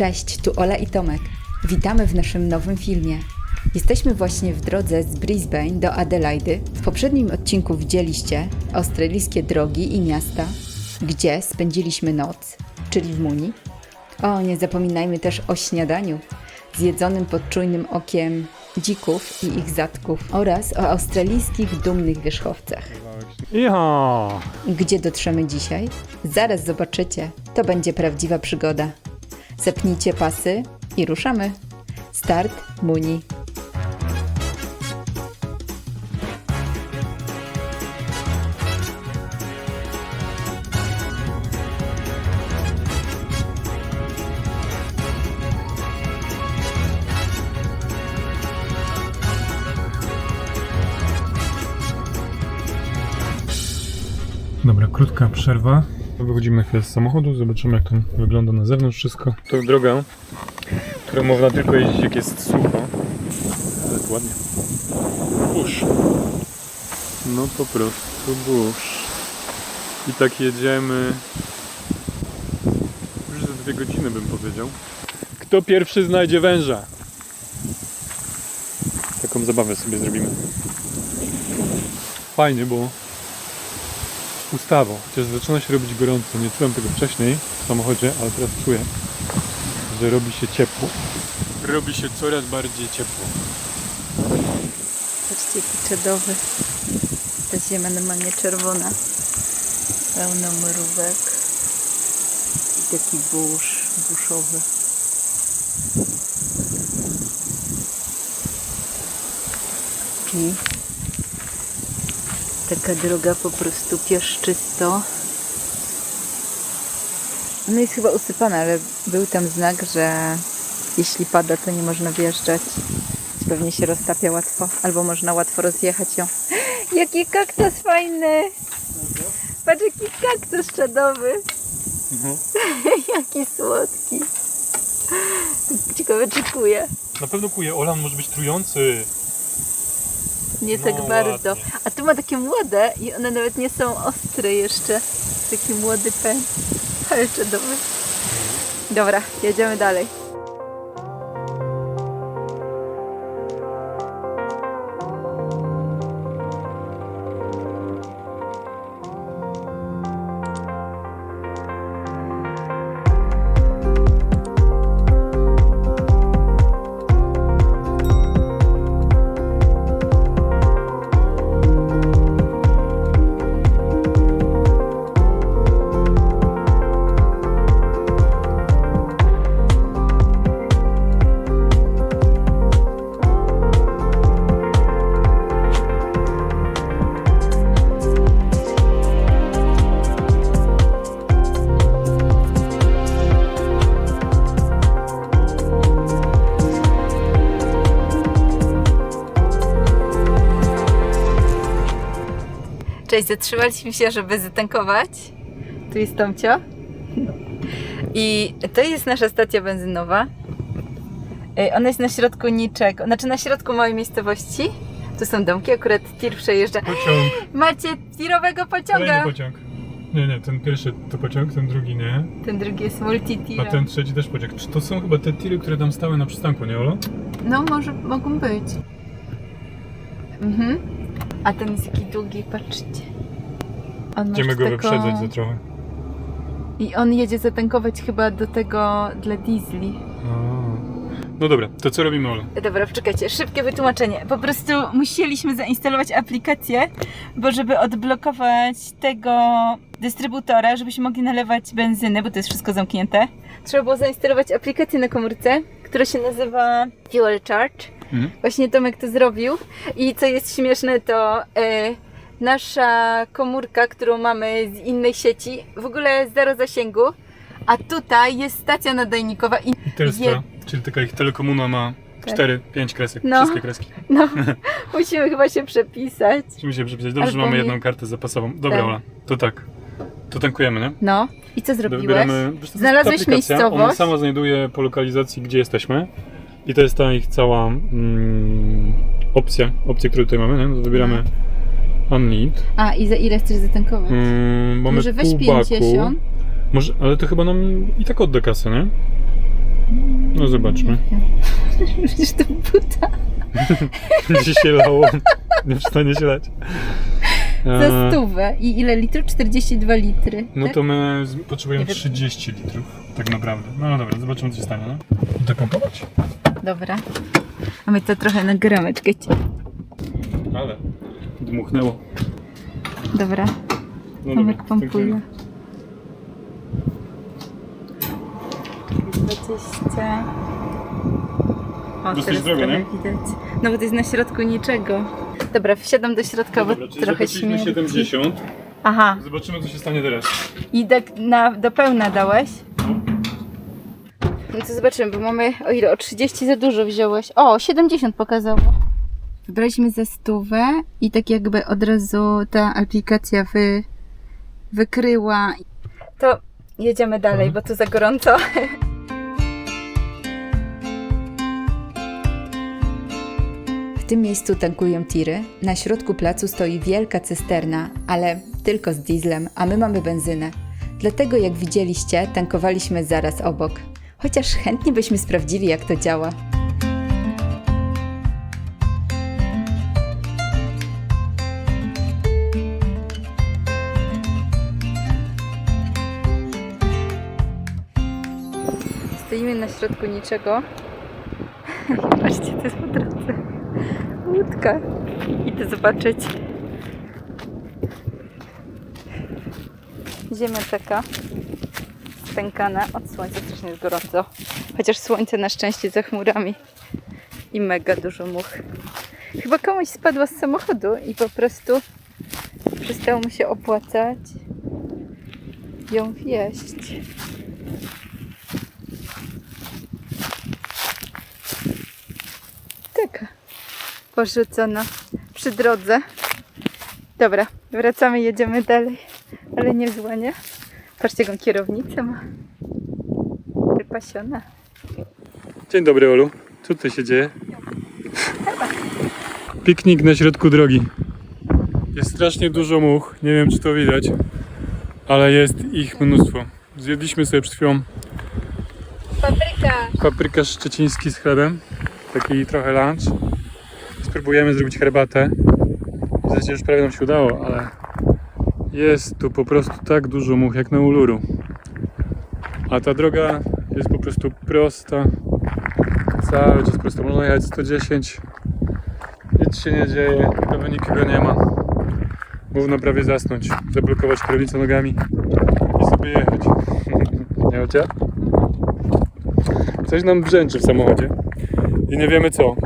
Cześć, tu Ola i Tomek. Witamy w naszym nowym filmie. Jesteśmy właśnie w drodze z Brisbane do Adelaidy. W poprzednim odcinku widzieliście australijskie drogi i miasta, gdzie spędziliśmy noc, czyli w Muni. O, nie zapominajmy też o śniadaniu, zjedzonym pod czujnym okiem dzików i ich zatków oraz o australijskich dumnych wierzchowcach. Iha! Gdzie dotrzemy dzisiaj? Zaraz zobaczycie. To będzie prawdziwa przygoda. Zapnijcie pasy i ruszamy. Start Muni. Dobra, krótka przerwa. Wychodzimy na chwilę z samochodu, zobaczymy jak to wygląda na zewnątrz wszystko. To droga, którą można tylko jeździć jak jest sucho. Ale to ładnie. Burz. No po prostu burz. I tak jedziemy już za 2 godziny bym powiedział. Kto pierwszy znajdzie węża? Taką zabawę sobie zrobimy. Fajnie, bo ustawą, chociaż zaczyna się robić gorąco. Nie czułem tego wcześniej w samochodzie, ale teraz czuję, że robi się ciepło. Robi się coraz bardziej ciepło. Patrzcie, jaki czadowy. Ta ziemia normalnie czerwona. Pełno mrówek. I taki burz buszowy. I taka droga po prostu piaszczysto. Ona jest chyba usypana, ale był tam znak, że jeśli pada, to nie można wjeżdżać. Pewnie się roztapia łatwo, albo można łatwo rozjechać ją. Jaki kaktus fajny! Patrz, jaki kaktus czadowy! Jaki słodki! Ciekawe, czy kuje. Na pewno kuje. Ola, on może być trujący. Nie No, tak bardzo. ładnie. A tu ma takie młode i one nawet nie są ostre jeszcze. Taki młody pęd. Ale czadowy. Dobra, jedziemy dalej. Cześć, zatrzymaliśmy się, żeby zatankować. Tu jest Tomcio. I to jest nasza stacja benzynowa. Ona jest na środku niczego, znaczy na środku małej miejscowości. Tu są domki, akurat tir przejeżdża. Pociąg. Macie tirowego pociąga. Kolejny pociąg. Nie, ten pierwszy to pociąg, ten drugi nie. Ten drugi jest multi-tirem. A ten trzeci też pociąg. Czy to są chyba te tiry, które tam stały na przystanku, nie Ola? No, może mogą być. A ten jest taki długi, patrzcie. On ma Będziemy go taką... wyprzedzać za trochę. I on jedzie zatankować chyba do tego dla diesli. No dobra, to co robimy, Ola? Dobra, poczekajcie, szybkie wytłumaczenie. Po prostu musieliśmy zainstalować aplikację, bo żeby odblokować tego dystrybutora, żebyśmy mogli nalewać benzynę, bo to jest wszystko zamknięte, trzeba było zainstalować aplikację na komórce, która się nazywa Fuel Charge. Właśnie Tomek to zrobił. I co jest śmieszne, to nasza komórka, którą mamy z innej sieci, w ogóle zero zasięgu, a tutaj jest stacja nadajnikowa i Telstra, czyli taka ich telekomuna ma 4-5 kresek, No. wszystkie kreski. no, musimy chyba się przepisać. Musimy się przepisać. Dobrze, że Albo mamy mi- jedną kartę zapasową. Dobra, Tak. Ola, to tak. To tankujemy, nie? No, i co zrobiłeś? Wybieramy. Wiesz, to Znalazłeś jest aplikacja, miejscowość? Ona sama znajduje po lokalizacji, gdzie jesteśmy. I to jest ta ich cała opcja, którą tutaj mamy, nie? No to wybieramy Unlead. A, i za ile chcesz zatankować? Mamy Może weź pół baku. 50? Może, ale to chyba nam i tak odda kasę, nie? No zobaczmy. Przecież to buta. Będzie się lało. Nie przestanie się lać. Za 100. I ile litrów? 42 litry. No tak? to my potrzebujemy Nie wiem. 30 litrów. Tak naprawdę. No dobra, zobaczymy co się stanie, no. Idę pompować? Dobra. A my to trochę nagramy, czekajcie. Ale dmuchnęło. Dobra. No Tomek dobra, pompuje. 20. O, Dosyć teraz drogo, trochę nie? widać. No bo to jest na środku niczego. Dobra, wsiadam do środka, bo Dobra, czyli trochę zapłaciliśmy śmierdzi. 70. Aha. Zobaczymy co się stanie teraz. I tak do pełna dałeś? No to zobaczymy, bo mamy, o ile, o 30 za dużo wziąłeś. O, 70 pokazało. Wybraliśmy za 100 i tak jakby od razu ta aplikacja wykryła. To jedziemy dalej, bo tu za gorąco. W tym miejscu tankują tiry. Na środku placu stoi wielka cysterna, ale tylko z dieslem, a my mamy benzynę. Dlatego jak widzieliście, tankowaliśmy zaraz obok. Chociaż chętnie byśmy sprawdzili, jak to działa. Stoimy na środku niczego. Patrzcie, to jest po drodze. Łódka. Idę zobaczyć. Ziemia taka stękana od słońca, strasznie jest gorąco. Chociaż słońce na szczęście za chmurami. I mega dużo much. Chyba komuś spadła z samochodu i po prostu przestało mu się opłacać ją wieść. Taka porzucona przy drodze. Dobra, wracamy, jedziemy dalej. Ale nie zła, nie? Patrzcie, jaką kierownicę ma. Wypasiona. Dzień dobry Olu. Co tutaj się dzieje? Piknik na środku drogi. Jest strasznie dużo much. Nie wiem czy to widać. Ale jest ich mnóstwo. Zjedliśmy sobie przed chwilą paprykarz szczeciński z chlebem. Taki trochę lunch. Spróbujemy zrobić herbatę. W zasadzie już prawie nam się udało, ale jest tu po prostu tak dużo much jak na Uluru. A ta droga jest po prostu prosta. Cały czas prosto. Można jechać 110. Nic się nie dzieje. Prawie nikogo nie ma. Można prawie zasnąć. Zablokować kierownicę nogami i sobie jechać. Nie wiecie? Coś nam brzęczy w samochodzie. I nie wiemy co.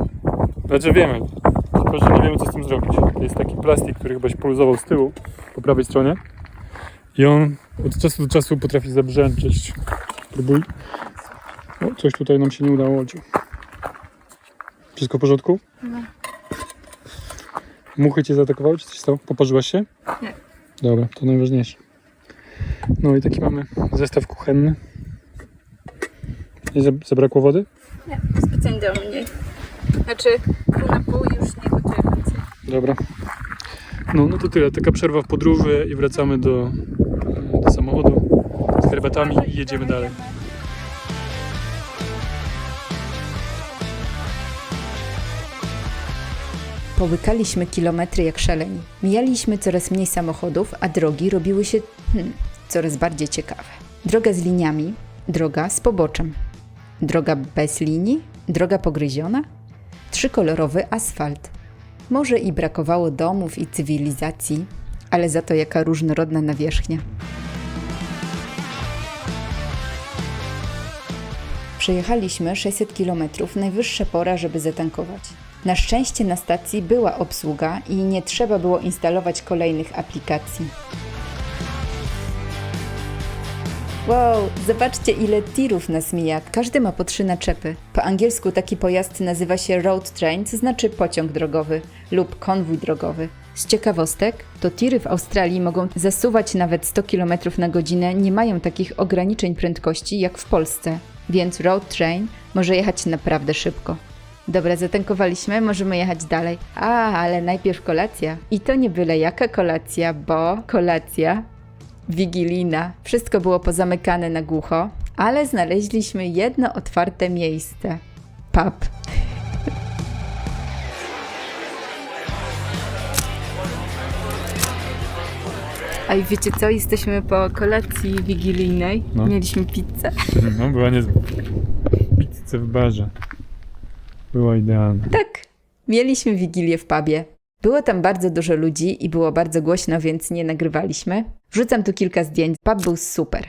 Znaczy wiemy. Tylko, że nie wiemy co z tym zrobić. To jest taki plastik, który chyba się poluzował z tyłu, po prawej stronie. I on od czasu do czasu potrafi zabrzęczeć. Próbuj. O, coś tutaj nam się nie udało. Wszystko w porządku? No. Muchy cię zaatakowały, czy coś stało? Poparzyłaś się? Nie. Dobra, to najważniejsze. No i taki mamy zestaw kuchenny. Nie zabrakło wody? Nie, specjalnie dałam mniej. Znaczy, pół na pół już nie gotuję więcej. Dobra. No to tyle. Taka przerwa w podróży i wracamy do samochodu z herbatami i jedziemy dalej. Połykaliśmy kilometry jak szaleni. Mijaliśmy coraz mniej samochodów, a drogi robiły się coraz bardziej ciekawe. Droga z liniami, droga z poboczem. Droga bez linii, droga pogryziona, trzykolorowy asfalt. Może i brakowało domów i cywilizacji, ale za to jaka różnorodna nawierzchnia. Przejechaliśmy 600 km, najwyższa pora, żeby zatankować. Na szczęście na stacji była obsługa i nie trzeba było instalować kolejnych aplikacji. Wow, zobaczcie ile tirów nas mija. Każdy ma po 3 naczepy. Po angielsku taki pojazd nazywa się road train, co znaczy pociąg drogowy lub konwój drogowy. Z ciekawostek, to tiry w Australii mogą zasuwać nawet 100 km na godzinę, nie mają takich ograniczeń prędkości jak w Polsce, więc road train może jechać naprawdę szybko. Dobra, zatankowaliśmy, możemy jechać dalej. Ale najpierw kolacja. I to nie byle jaka kolacja, bo kolacja wigilijna. Wszystko było pozamykane na głucho, Ale znaleźliśmy jedno otwarte miejsce. Pub. A i wiecie co? Jesteśmy po kolacji wigilijnej. No. Mieliśmy pizzę. No, była niezła. Pizzę w barze. Była idealna. Tak, mieliśmy wigilię w pubie. Było tam bardzo dużo ludzi i było bardzo głośno, więc nie nagrywaliśmy. Wrzucam tu kilka zdjęć. Pub był super.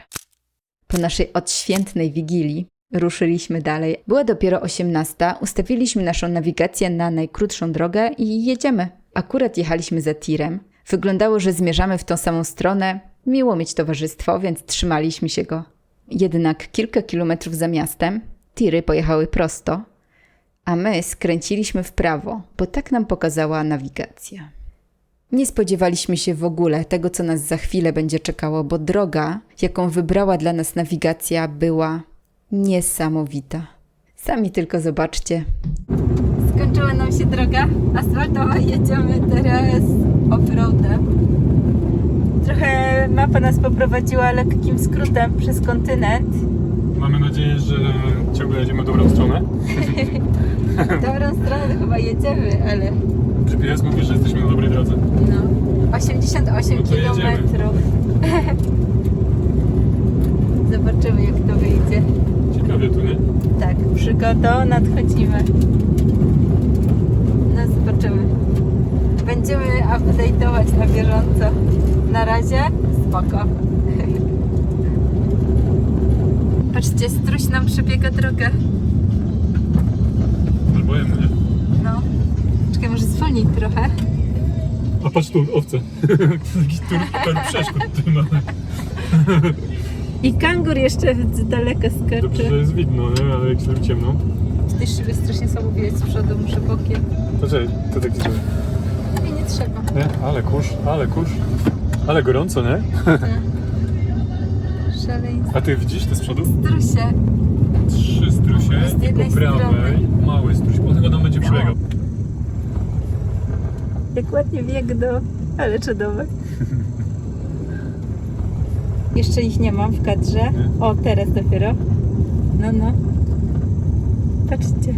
Po naszej odświętnej wigilii ruszyliśmy dalej. Była dopiero 18:00, ustawiliśmy naszą nawigację na najkrótszą drogę i jedziemy. Akurat jechaliśmy za tirem. Wyglądało, że zmierzamy w tą samą stronę. Miło mieć towarzystwo, więc trzymaliśmy się go. Jednak kilka kilometrów za miastem tiry pojechały prosto, a my skręciliśmy w prawo, bo tak nam pokazała nawigacja. Nie spodziewaliśmy się w ogóle tego, co nas za chwilę będzie czekało, bo droga, jaką wybrała dla nas nawigacja, była niesamowita. Sami tylko zobaczcie. Skończyła nam się droga asfaltowa, jedziemy teraz off-roadem. Trochę mapa nas poprowadziła lekkim skrótem przez kontynent. Mamy nadzieję, że ciągle jedziemy dobrą stronę. Dobrą stronę to chyba jedziemy, ale GPS mówi, że jesteśmy na dobrej drodze. no 88 No to jedziemy. kilometrów. Zobaczymy, jak to wyjdzie. Ciekawie tu, nie? Tak, przygodą nadchodzimy. No zobaczymy. Będziemy update'ować na bieżąco. Na razie spoko. Patrzcie, struś nam przebiega drogę. Albo ja mnie. No. Czekaj, może zwolnij trochę. A patrz tu, owce. Jakiś tor przeszkód tu mamy. I kangur jeszcze z daleka Dobrze, skacze. że jest widno, nie? Ale jak się zrobi ciemno. Te szyby strasznie słabo widać z przodu, muszę bokiem. To czekaj, to taki zrobię. Nie trzeba. Nie? Ale kurz, ale kurz. Ale gorąco, nie? Szaleństwo. A ty widzisz te z przodu? Strusie. 3 strusie Z i jednej po prawej strony. mały struś, po tego nam będzie przebiegał. Jak ładnie biegną, ale czadowe. Jeszcze ich nie mam w kadrze. Nie? O, teraz dopiero. No. Patrzcie.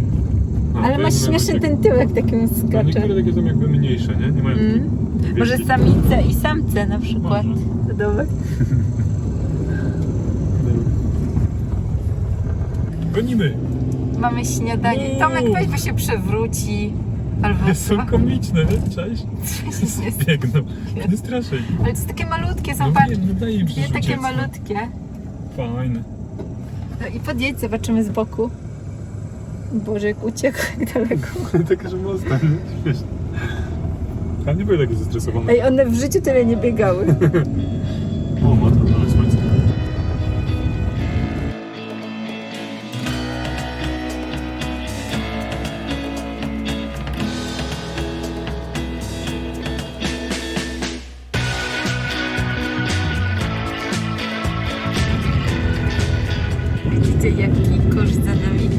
No, Ale to masz jest śmieszny nawet ten tyłek taki No, skacze. niektóre takie są jakby mniejsze, nie? Nie mają takich Może wielkich. samice i samce na przykład. Może. Czadowe. Gonimy! Mamy śniadanie. Uuu. Tomek weź, bo się przewróci. Albo Są komiczne, nie? Cześć. Jest. Biegną. Nie straszej. Ale to jest takie malutkie, No zobacz. wiem, no daj im Nie przecież takie uciec. malutkie. Fajne. No i podjedź, zobaczymy z boku. Boże, jak uciekł, jak daleko. Takie, że mocne, nie? Śmieszne. Ale nie były takie zestresowane. Ej, one w życiu tyle nie biegały. O matko, ale słońce. Widzicie, jaki kurz za nami.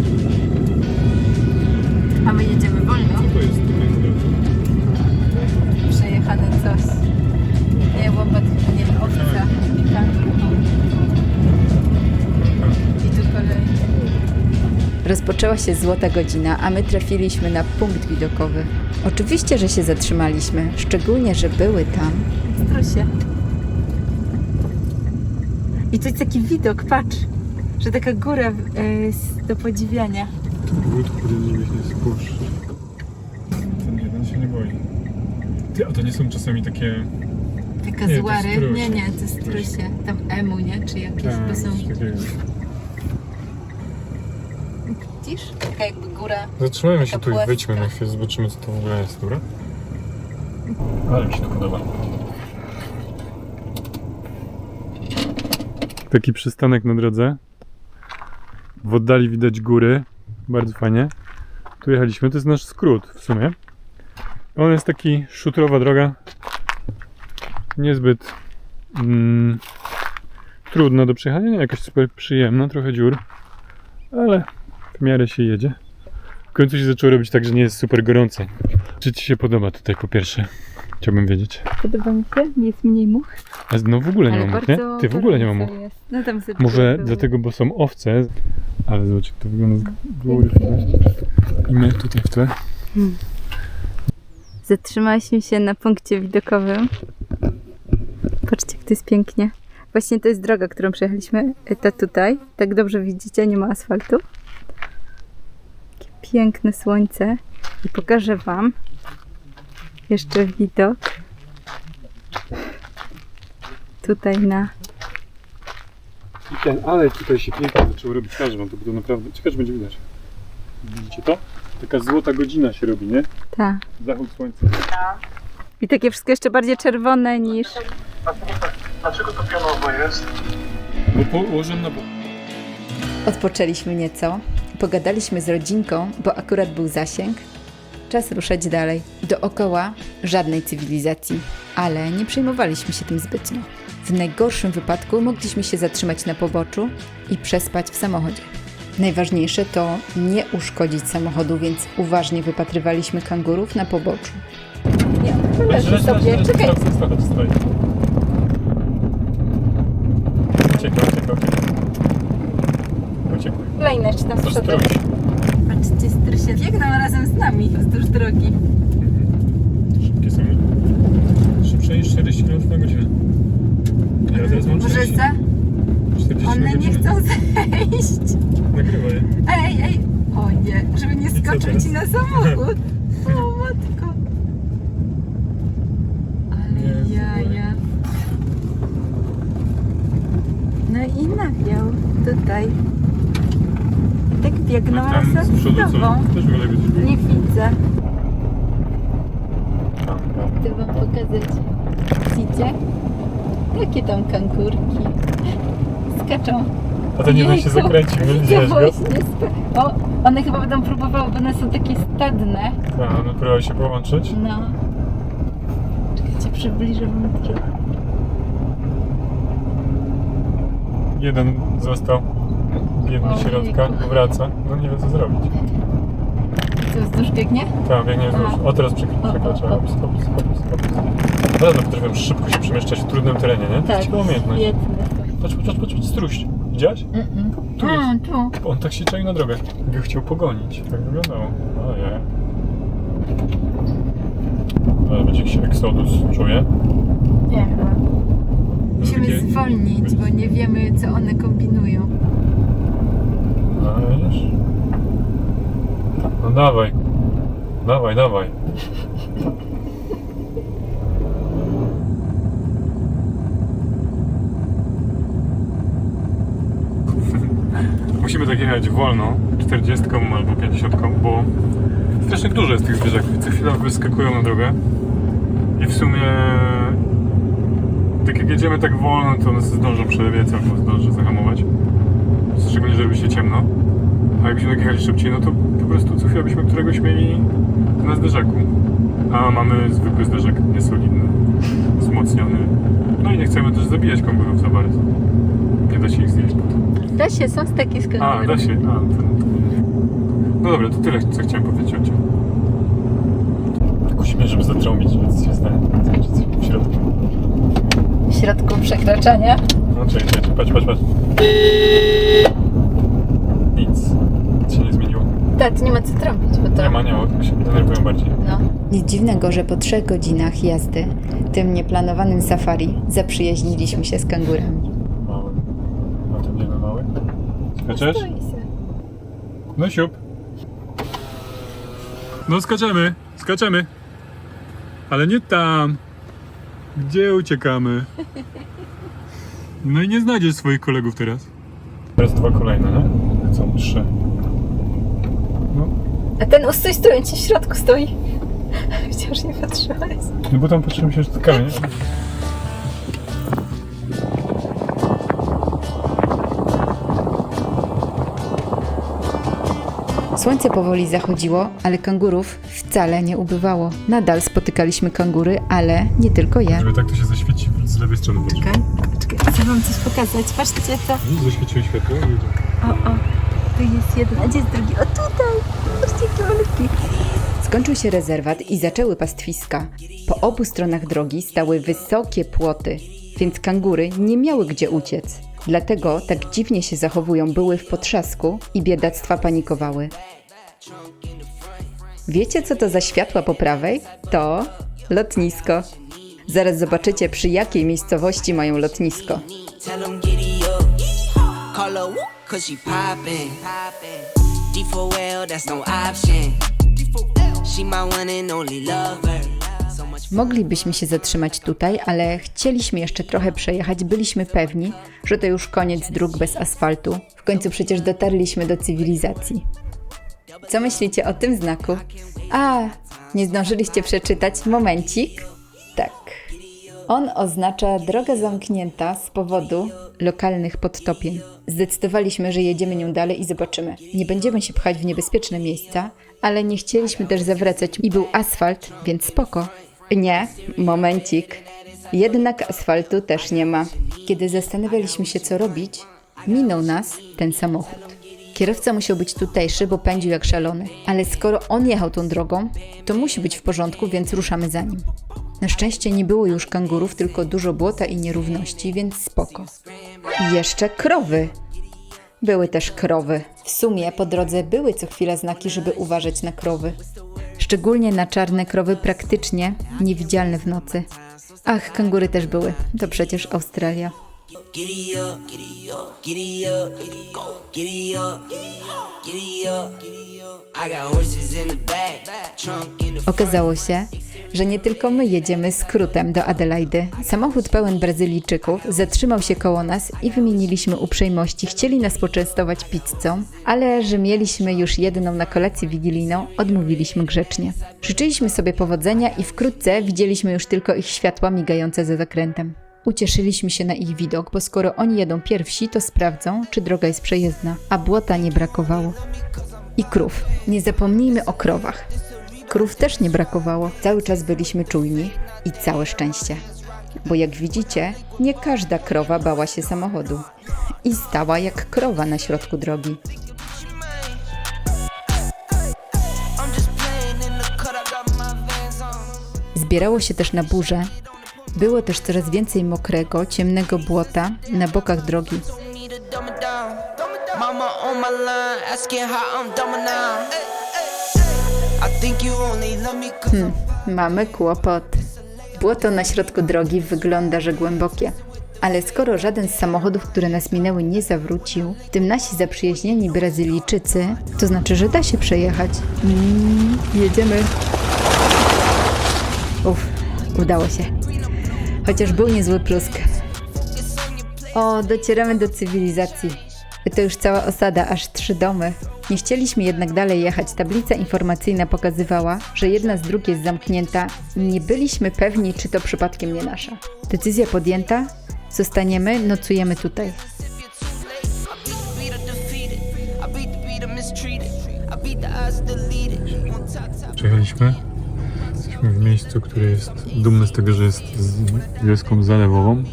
A my jedziemy wolno. Co to jest tutaj na drodze? Przejechane coś. Nie, łombat, nie, owca. I kangur. I tu kolejny. Rozpoczęła się złota godzina, a my trafiliśmy na punkt widokowy. Oczywiście, że się zatrzymaliśmy, szczególnie, że były tam. Strusie. I to jest taki widok, patrz. Że taka góra do podziwiania. Wód, który nie się spójrz. Ten jeden się nie boi. Ty, a to nie są czasami takie... Taka Nie, to złary. strusie. Nie, to strusie. Tam emu, nie? Czy jakieś, Tak, bo są... coś takiego. Widzisz? Taka jakby góra. Zatrzymajmy się Taka tu i płaska. wyjdźmy na chwilę, zobaczymy co to w ogóle jest, dobra? Ale mi się to podoba. Taki przystanek na drodze. W oddali widać góry. Bardzo fajnie. Tu jechaliśmy, to jest nasz skrót w sumie. On jest taki szutrowa droga. Niezbyt trudna do przejechania, nie jakaś super przyjemna, trochę dziur. Ale w miarę się jedzie. W końcu się zaczęło robić tak, że nie jest super gorąco. Czy Ci się podoba tutaj po pierwsze? Chciałbym wiedzieć. Podoba mi się? Jest mniej much. A no w ogóle nie Ale ma much, nie? bardzo Ty w ogóle nie ma much. gorąco jest. No tam sobie Może były. dlatego, bo są owce, ale zobacz jak to wygląda z góry. I my tutaj w tle. Zatrzymaliśmy się na punkcie widokowym. Patrzcie, jak to jest pięknie. Właśnie to jest droga, którą przejechaliśmy. Ta tutaj. Tak dobrze widzicie, nie ma asfaltu. Takie piękne słońce. I pokażę Wam jeszcze widok. Tutaj na... Ale tutaj się pięknie zaczęło robić każdą, to było naprawdę... Ciekawe, czy będzie widać. Widzicie to? Taka złota godzina się robi, nie? Ta. Zachód słońca. I takie wszystko jeszcze bardziej czerwone niż... Dlaczego to pionowo jest? Bo położyłem na bok. Odpoczęliśmy nieco, pogadaliśmy z rodzinką, bo akurat był zasięg. Czas ruszać dalej. Dookoła żadnej cywilizacji, ale nie przejmowaliśmy się tym zbytnio. W najgorszym wypadku mogliśmy się zatrzymać na poboczu i przespać w samochodzie. Najważniejsze to nie uszkodzić samochodu, więc uważnie wypatrywaliśmy kangurów na poboczu. Nie, leży sobie, czekaj. Stoi. Uciekł. Kolejne, czy tam To przodem. struś. Patrzcie, strusie biegną razem z nami wzdłuż drogi. Szybkie są. Szybsze niż 40 km na godzinę. Ja teraz mam 40 Brzyce? 40 na One nie godzinę. chcą zejść. Nagrywa je. Ej! O nie, żeby nie I co skoczył teraz? ci na samochód. O matko. Ale Jezu, jaja. No i nawiał tutaj. I tak biegną A tam razem z przodu z tobą. co? Też wygląda jakby coś było. Nie widzę. Tam. Chcę wam pokazać. Widzicie? Takie tam kangurki. Skaczą. A ten jeden się Jejku, zakręcił, nie widziałeś go? właśnie O, one chyba będą próbowały, bo one są takie stadne. Tak, one próbowały się połączyć. No. Czekajcie, przybliżę wam trochę. Jeden został biedny Ojejku. środka, wraca. No nie wie co zrobić. Co, wzdłuż biegnie? Tam, biegnie wzdłuż. A. O, teraz przekracza. Hops. Bardzo potrafią szybko się przemieszczać w trudnym terenie, nie? To jest ciekawa umiejętność. Świetne. Patrz, struś. Widziałeś? Tu jest. Tu. On tak się czaił na drogę. Go chciał pogonić. Tak wyglądało. Ojej. Ale będzie jakiś eksodus, czuję. Nie chyba. Musimy Takie- zwolnić, bo nie wiemy, co one kombinują. No widzisz? No dawaj. Dawaj. Musimy tak jechać wolno, 40 albo 50, bo strasznie dużo jest tych zwierzaków. Co chwilę wyskakują na drogę i w sumie tak jak jedziemy tak wolno, to one zdążą przebiec albo zdążą zahamować. Szczególnie, że robi się ciemno. A jakbyśmy tak jechali szybciej, no to po prostu co chwilę byśmy któregoś mieli na zderzaku. A mamy zwykły zderzak, niesolidny, wzmocniony. No i nie chcemy też zabijać kangurów za bardzo. Nie da się ich zjeść potem. Da się, są takie z A, da się. No dobra, to tyle, co chciałem powiedzieć o ciebie. Musimy, żeby zatrąbić, więc się stanie. W środku. W środku przekraczania. No czekaj, patrz. Nic się nie zmieniło. Tak, nie ma co trąbić, bo to... Nie ma, tylko się denerwują bardziej. No. Nic dziwnego, że po 3 godzinach jazdy, tym nieplanowanym safari, zaprzyjaźniliśmy się z kangurami. Mały. A tu wiemy mały. Skaczesz? Stoi się. No siup. No skaczemy. Ale nie tam. Gdzie uciekamy? No i nie znajdziesz swoich kolegów teraz. Teraz 2 kolejne, nie? Co? 3. No, A ten ustój, on ci w środku stoi. Wciąż nie patrzyłeś. no bo tam patrzymy się z kamień. Słońce powoli zachodziło, ale kangurów wcale nie ubywało. Nadal spotykaliśmy kangury, ale nie tylko je. Żeby tak to się zaświeci z lewej strony. Czekaj, chcę wam coś pokazać. Patrzcie co. Zaświeciło światło. O, tu jest jeden, a gdzie jest drugi? O tutaj! Patrzcie, jakie malutki. Skończył się rezerwat i zaczęły pastwiska. Po obu stronach drogi stały wysokie płoty, więc kangury nie miały gdzie uciec. Dlatego tak dziwnie się zachowują, były w potrzasku i biedactwa panikowały. Wiecie, co to za światła po prawej? To lotnisko. Zaraz zobaczycie, przy jakiej miejscowości mają lotnisko. Tell 'em giddy up. Call her whoop, 'cause she poppin'. D4L, that's no option. She my one and only lover. So much Moglibyśmy się zatrzymać tutaj, ale chcieliśmy jeszcze trochę przejechać. Byliśmy pewni, że to już koniec dróg bez asfaltu. W końcu przecież dotarliśmy do cywilizacji. Co myślicie o tym znaku? A, nie zdążyliście przeczytać? Momencik. Tak. On oznacza droga zamknięta z powodu lokalnych podtopień. Zdecydowaliśmy, że jedziemy nią dalej i zobaczymy. Nie będziemy się pchać w niebezpieczne miejsca, ale nie chcieliśmy też zawracać i był asfalt, więc spoko. Nie, momencik. Jednak asfaltu też nie ma. Kiedy zastanawialiśmy się, co robić, minął nas ten samochód. Kierowca musiał być tutejszy, bo pędził jak szalony. Ale skoro on jechał tą drogą, to musi być w porządku, więc ruszamy za nim. Na szczęście nie było już kangurów, tylko dużo błota i nierówności, więc spoko. I jeszcze krowy. Były też krowy. W sumie po drodze były co chwila znaki, żeby uważać na krowy. Szczególnie na czarne krowy, praktycznie niewidzialne w nocy. Ach, kangury też były. To przecież Australia. giddy up, giddy up, giddy up, go, giddy up, giddy up. I got horses in the back, trunk in the Okazało się, że nie tylko my jedziemy skrótem do Adelaidy. Samochód pełen Brazylijczyków zatrzymał się koło nas i wymieniliśmy uprzejmości. Chcieli nas poczęstować pizzą, ale że mieliśmy już jedną na kolację wigilijną, odmówiliśmy grzecznie. Życzyliśmy sobie powodzenia i wkrótce widzieliśmy już tylko ich światła migające za zakrętem. Ucieszyliśmy się na ich widok, bo skoro oni jadą pierwsi, to sprawdzą, czy droga jest przejezdna, a błota nie brakowało. I krów. Nie zapomnijmy o krowach. Krów też nie brakowało. Cały czas byliśmy czujni i całe szczęście. Bo jak widzicie, nie każda krowa bała się samochodu. I stała jak krowa na środku drogi. I'm just playing in the cut, I got my Vans on. Zbierało się też na burzę. Było też coraz więcej mokrego, ciemnego błota na bokach drogi. Need to dumb it down. Mama on my line, asking how I'm dumbing now. I think you only love me 'cause Mamy kłopot. Błoto na środku drogi wygląda, że głębokie. Ale skoro żaden z samochodów, które nas minęły, nie zawrócił, w tym nasi zaprzyjaźnieni Brazylijczycy, to znaczy, że da się przejechać. Jedziemy. Udało się. Chociaż był niezły plusk. O, docieramy do cywilizacji. To już cała osada, aż 3 domy. Nie chcieliśmy jednak dalej jechać. Tablica informacyjna pokazywała, że jedna z dróg jest zamknięta i nie byliśmy pewni, czy to przypadkiem nie nasza. Decyzja podjęta. Zostaniemy, nocujemy tutaj. I beat the defeated. I beat the beat of mistreated. I beat the odds deleted. On top. Przyjechaliśmy. Jesteśmy w miejscu, które jest dumne z tego, że jest wioską zalewową.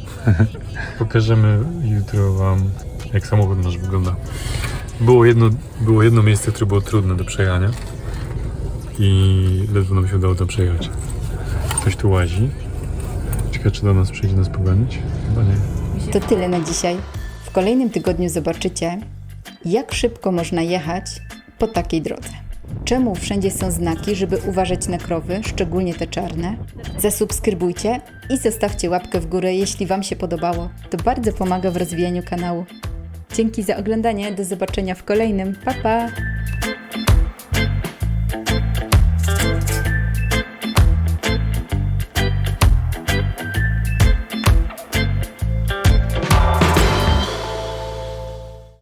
Pokażemy jutro wam, jak samochód nasz wygląda. Było jedno miejsce, które było trudne do przejechania i ledwo nam się udało to przejechać. Ktoś tu łazi. Ciekawe, czy do nas przyjdzie nas poganić? Chyba nie. To tyle na dzisiaj. W kolejnym tygodniu zobaczycie, jak szybko można jechać po takiej drodze. Czemu wszędzie są znaki, żeby uważać na krowy, szczególnie te czarne? Zasubskrybujcie i zostawcie łapkę w górę, jeśli Wam się podobało. To bardzo pomaga w rozwijaniu kanału. Dzięki za oglądanie, do zobaczenia w kolejnym. Pa, pa!